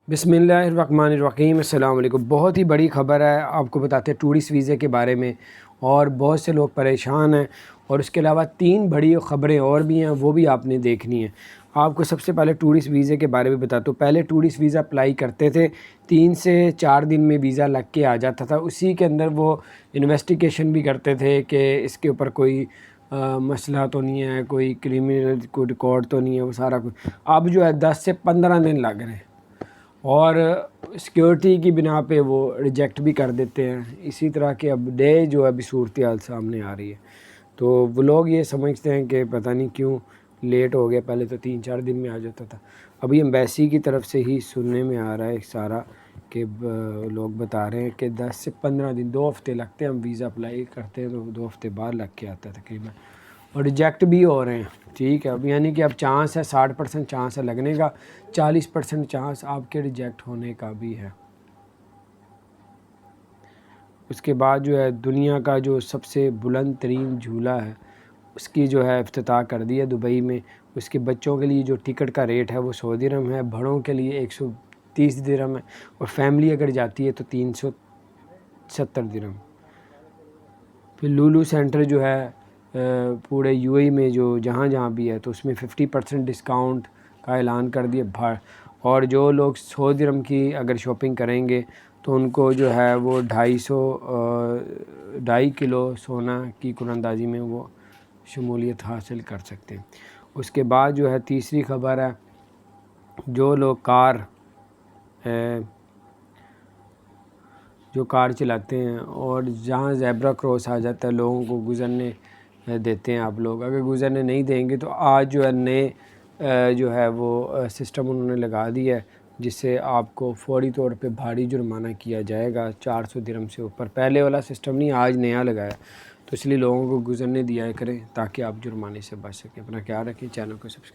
बिस्मिल्लाहिर्रहमानिर्रहीम। अस्सलाम वालेकुम। बहुत ही बड़ी ख़बर है, आपको बताते हैं टूरिस्ट वीज़े के बारे में, और बहुत से लोग परेशान हैं। और उसके अलावा 3 बड़ी ख़बरें और भी हैं, वो भी आपने देखनी है। आपको सबसे पहले टूरिस्ट वीज़े के बारे में बताता हूँ। पहले टूरिस्ट वीज़ा अप्लाई करते थे, 3 से 4 दिन में वीज़ा लग के आ जाता था। उसी के अंदर वो इन्वेस्टिगेशन भी करते थे कि इसके ऊपर कोई मसला तो नहीं है, कोई क्रिमिनल कोई रिकॉर्ड तो नहीं है, वो सारा कुछ। अब जो है 10 से 15 दिन लग रहे हैं, और सिक्योरिटी की बिना पे वो रिजेक्ट भी कर देते हैं। इसी तरह के अब डे जो है अभी सूरत हाल सामने आ रही है। तो वो लोग ये समझते हैं कि पता नहीं क्यों लेट हो गया, पहले तो 3-4 दिन में आ जाता था। अभी एम्बेसी की तरफ से ही सुनने में आ रहा है सारा कि लोग बता रहे हैं कि 10 से 15 दिन, 2 हफ़्ते लगते हैं। हम वीज़ा अप्लाई करते हैं तो 2 हफ़्ते बाद लग के आता है तकरीबन, और रिजेक्ट भी हो रहे हैं। ठीक है, अब यानी कि अब चांस है, 60% चांस है लगने का, 40% चांस आपके रिजेक्ट होने का भी है। उसके बाद जो है दुनिया का जो सबसे बुलंद तरीन झूला है, उसकी जो है इफ्तिताह कर दी है दुबई में। उसके बच्चों के लिए जो टिकट का रेट है वो 100 दिरहम है, बड़ों के लिए 130 दिरहम है, और फैमिली अगर जाती है तो 370 दिरहम। फिर लुलु सेंटर जो है पूरे यूएई में जो जहाँ जहाँ भी है, तो उसमें 50% डिस्काउंट का ऐलान कर दिया। और जो लोग 100 दिरहम की अगर शॉपिंग करेंगे तो उनको जो है वो 2.5 किलो सोना की कुरंदाजी में वो शमूलियत हासिल कर सकते हैं। उसके बाद जो है तीसरी ख़बर है, जो लोग कार चलाते हैं और जहाँ ज़ेब्रा क्रॉस आ जाता है, लोगों को गुज़रने देते हैं आप लोग, अगर गुज़रने नहीं देंगे तो आज जो है नए जो है वो सिस्टम उन्होंने लगा दिया है, जिससे आपको फ़ौरी तौर पे भारी जुर्माना किया जाएगा 400 दिरहम से ऊपर। पहले वाला सिस्टम नहीं, आज नया लगाया, तो इसलिए लोगों को गुज़रने दिया करें ताकि आप जुर्माने से बच सकें। अपना ख्याल रखें, चैनल को सब्सक्राइब